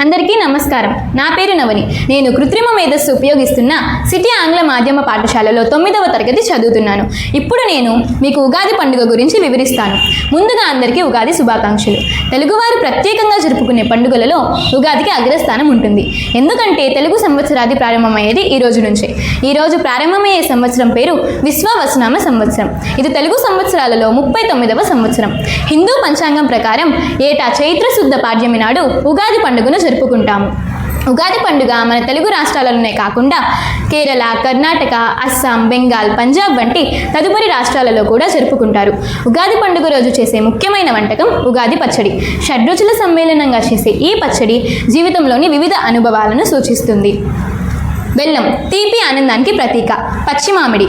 అందరికీ నమస్కారం. నా పేరు నవని. నేను కృత్రిమ మేధస్సు ఉపయోగిస్తున్న సిటీ ఆంగ్ల మాధ్యమ పాఠశాలలో 9వ తరగతి చదువుతున్నాను. ఇప్పుడు నేను మీకు ఉగాది పండుగ గురించి వివరిస్తాను. ముందుగా అందరికీ ఉగాది శుభాకాంక్షలు. తెలుగువారు ప్రత్యేకంగా జరుపుకునే పండుగలలో ఉగాదికి అగ్రస్థానం ఉంటుంది. ఎందుకంటే తెలుగు సంవత్సరాది ప్రారంభమయ్యేది ఈ రోజు నుంచే. ఈ రోజు ప్రారంభమయ్యే సంవత్సరం పేరు విశ్వావసునామ సంవత్సరం. ఇది తెలుగు సంవత్సరాలలో 39వ సంవత్సరం. హిందూ పంచాంగం ప్రకారం ఏటా చైత్ర శుద్ధ పాడ్యమి నాడు ఉగాది పండుగను జరుపుకుంటాము. ఉగాది పండుగ మన తెలుగు రాష్ట్రాలలోనే కాకుండా కేరళ, కర్ణాటక, అస్సాం, బెంగాల్, పంజాబ్ వంటి తదుపరి రాష్ట్రాలలో కూడా జరుపుకుంటారు. ఉగాది పండుగ రోజు చేసే ముఖ్యమైన వంటకం ఉగాది పచ్చడి. షడ్రుచుల సమ్మేళనంగా చేసే ఈ పచ్చడి జీవితంలోని వివిధ అనుభవాలను సూచిస్తుంది. బెల్లం తీపి ఆనందానికి ప్రతీక. పచ్చి మామిడి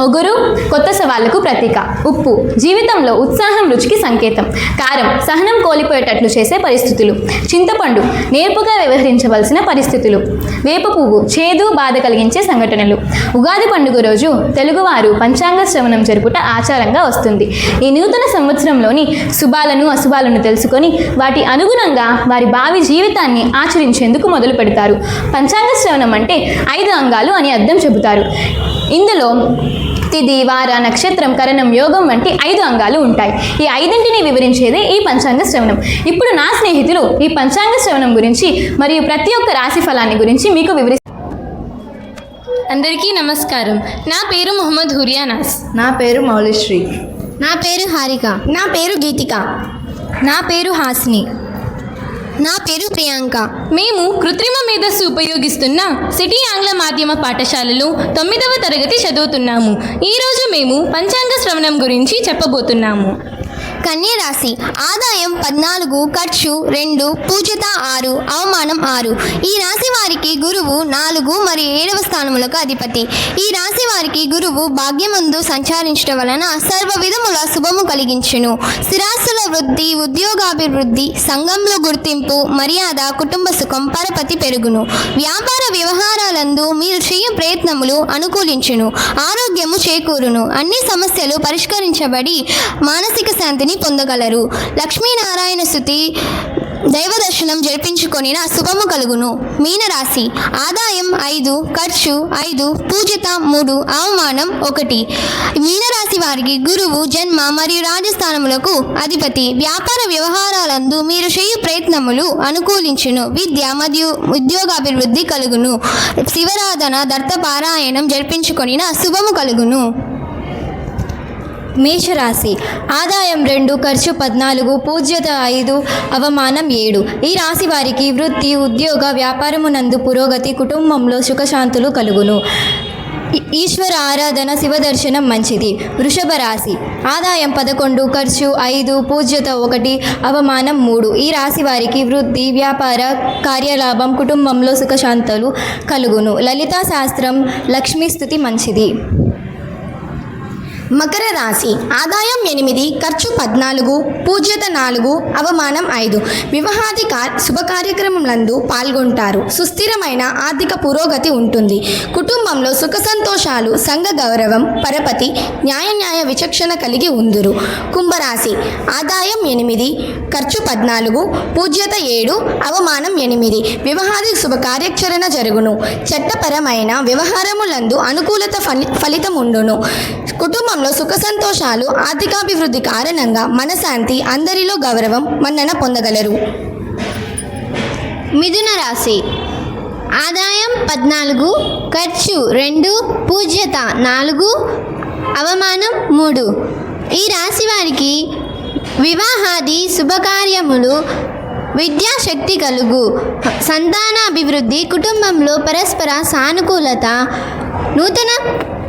ఒగురు కొత్త సవాళ్లకు ప్రతీక. ఉప్పు జీవితంలో ఉత్సాహం, రుచికి సంకేతం. కారం సహనం కోల్పోయేటట్లు చేసే పరిస్థితులు. చింతపండు నేర్పుగా వ్యవహరించవలసిన పరిస్థితులు. వేప పువ్వు చేదు, బాధ కలిగించే సంఘటనలు. ఉగాది పండుగ రోజు తెలుగువారు పంచాంగ శ్రవణం జరుపుట ఆచారంగా వస్తుంది. ఈ నూతన సంవత్సరంలోని శుభాలను, అశుభాలను తెలుసుకొని వాటి అనుగుణంగా వారి భావి జీవితాన్ని ఆచరించేందుకు మొదలు పెడతారు. పంచాంగ శ్రవణం అంటే 5 అంగాలు అని అర్థం చెబుతారు. ఇందులో తిథి, వార, నక్షత్రం, కరణం, యోగం వంటి 5 అంగాలు ఉంటాయి. ఈ 5ంటిని వివరించేదే ఈ పంచాంగ శ్రవణం. ఇప్పుడు నా స్నేహితులు ఈ పంచాంగ శ్రవణం గురించి మరియు ప్రతి ఒక్క రాశి ఫలాన్ని గురించి మీకు వివరిస్తారు. అందరికీ నమస్కారం. నా పేరు మొహమ్మద్ హురియానాస్. నా పేరు మౌలిశ్రీ. నా పేరు హారిక. నా పేరు గీతిక. నా పేరు హాసిని. నా పేరు ప్రియాంక. మేము కృత్రిమ మేధస్సు ఉపయోగిస్తున్న సిటీ ఆంగ్ల మాధ్యమ పాఠశాలలో 9వ తరగతి చదువుతున్నాము. ఈరోజు మేము పంచాంగ శ్రవణం గురించి చెప్పబోతున్నాము. కన్య రాశి. ఆదాయం 14, ఖర్చు 2, పూజ్యత 6, అవమానం 6. ఈ రాశి వారికి గురువు 4 మరియు 7వ స్థానములకు అధిపతి. ఈ రాశి వారికి గురువు భాగ్యమందు సంచరించడం వలన సర్వ విధముల శుభము కలిగించును. స్థిరాస్తుల వృద్ధి, ఉద్యోగాభివృద్ధి, సంఘంలో గుర్తింపు, మర్యాద, కుటుంబ సుఖం, పరపతి పెరుగును. వ్యాపార వ్యవహారాలందు మీరు చేయు ప్రయత్నములు అనుకూలించును. ఆరోగ్యము చేకూరును. అన్ని సమస్యలు పరిష్కరించబడి మానసిక శాంతిని పొందగలరు. లక్ష్మీనారాయణ స్తుతి, దైవ దర్శనం జరిపించుకొనిన శుభము కలుగును. మీనరాశి. ఆదాయం 5, ఖర్చు 5, పూజ్యత 3, అవమానం 1. మీనరాశి వారికి గురువు జన్మ మరియు రాజస్థానములకు అధిపతి. వ్యాపార వ్యవహారాలందు మీరు చేయు ప్రయత్నములు అనుకూలించును. విద్య మరియు ఉద్యోగాభివృద్ధి కలుగును. శివరాధన, దర్తపారాయణం జరిపించుకొనిన శుభము కలుగును. మేషరాశి. ఆదాయం 2, ఖర్చు 14, పూజ్యత 5, అవమానం 7. ఈ రాశి వారికి వృత్తి, ఉద్యోగ, వ్యాపారమునందు పురోగతి, కుటుంబంలో సుఖశాంతులు కలుగును. ఈశ్వర ఆరాధన, శివదర్శనం మంచిది. వృషభ రాశి. ఆదాయం 11, ఖర్చు 5, పూజ్యత 1, అవమానం 3. ఈ రాశి వారికి వృద్ధి, వ్యాపార, కార్యలాభం, కుటుంబంలో సుఖశాంతులు కలుగును. లలితా శాస్త్రం, లక్ష్మీ స్తుతి మంచిది. మకర రాశి. ఆదాయం 8, ఖర్చు 14, పూజ్యత 4, అవమానం 5. వివాహాది శుభ కార్యక్రమములందు పాల్గొంటారు. సుస్థిరమైన ఆర్థిక పురోగతి ఉంటుంది. కుటుంబంలో సుఖ సంతోషాలు, సంఘ గౌరవం, పరపతి, న్యాయ విచక్షణ కలిగి ఉందురు. కుంభరాశి. ఆదాయం 8, ఖర్చు 14, పూజ్యత 7, అవమానం 8. వివాహాది శుభ కార్యాచరణ జరుగును. చట్టపరమైన వ్యవహారములందు అనుకూలత ఫలితం ఉండును. కుటుంబంలో సుఖ సంతోషాలు, ఆర్థికాభివృద్ధి కారణంగా మనశాంతి, అందరిలో గౌరవం, మన్నన పొందగలరు. మిథున రాశి. ఆదాయం 14, ఖర్చు 2, పూజ్యత 4, అవమానం 3. ఈ రాశి వారికి వివాహాది శుభకార్యములు, విద్యాశక్తి కలుగు, సంతానాభివృద్ధి, కుటుంబంలో పరస్పర సానుకూలత, నూతన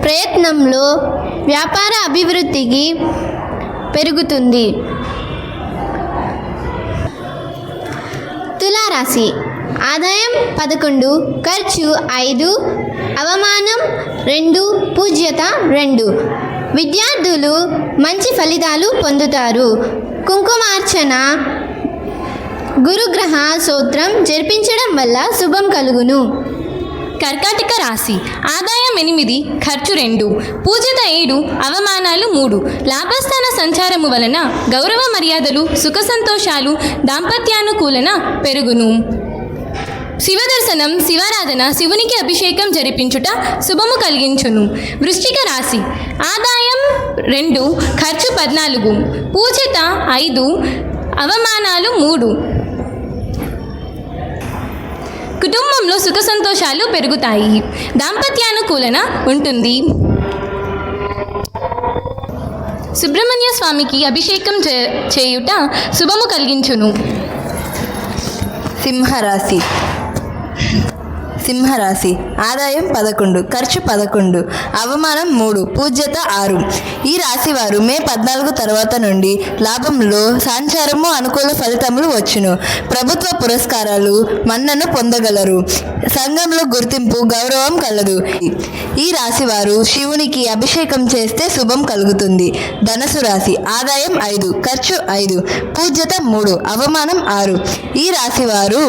ప్రయత్నంలో వ్యాపార అభివృద్ధికి పెరుగుతుంది. తులారాశి. ఆదాయం 11, ఖర్చు 5, అవమానం 2, పూజ్యత 2. విద్యార్థులు మంచి ఫలితాలు పొందుతారు. కుంకుమార్చన, గురుగ్రహ స్తోత్రం జరిపించడం వల్ల శుభం కలుగును. కర్కాటక రాశి. ఆదాయం 8, ఖర్చు 2, పూజ్యత 7, అవమానాలు 3. లాభస్థాన సంచారము వలన గౌరవ మర్యాదలు, సుఖ సంతోషాలు, దాంపత్యానుకూలన పెరుగును. శివదర్శనం, శివారాధన, శివునికి అభిషేకం జరిపించుట శుభము కలిగించును. వృశ్చిక రాశి. ఆదాయం 2, ఖర్చు 14, పూజత 5, అవమానాలు 3. కుటుంబంలో సుఖ సంతోషాలు పెరుగుతాయి. దాంపత్యానుకూలన ఉంటుంది. సుబ్రహ్మణ్య స్వామికి అభిషేకం చేయుట శుభము కలిగించును. సింహరాశి. ఆదాయం 11, ఖర్చు 11, అవమానం 3, పూజ్యత 6. ఈ రాశి వారు మే 14 తర్వాత నుండి లాభంలో సంచారము, అనుకూల ఫలితములు వచ్చును. ప్రభుత్వ పురస్కారాలు, మన్నను పొందగలరు. సంఘంలో గుర్తింపు, గౌరవం కలదు. ఈ రాశి వారు శివునికి అభిషేకం చేస్తే శుభం కలుగుతుంది. ధనసు రాశి. ఆదాయం 5, ఖర్చు 5, పూజ్యత 3, అవమానం 6. ఈ రాశి వారు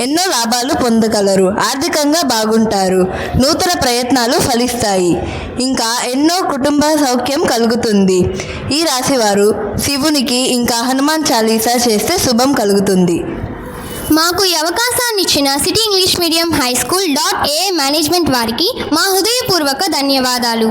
ఎన్నో లాభాలు పొందగలరు. ఆర్థికంగా బాగుంటారు. నూతన ప్రయత్నాలు ఫలిస్తాయి. ఇంకా ఎన్నో కుటుంబ సౌఖ్యం కలుగుతుంది. ఈ రాశివారు శివునికి ఇంకా హనుమాన్ చాలీసా చేస్తే శుభం కలుగుతుంది. మాకు ఈ అవకాశాన్ని ఇచ్చిన city English medium high school .a management వారికి మా హృదయపూర్వక ధన్యవాదాలు.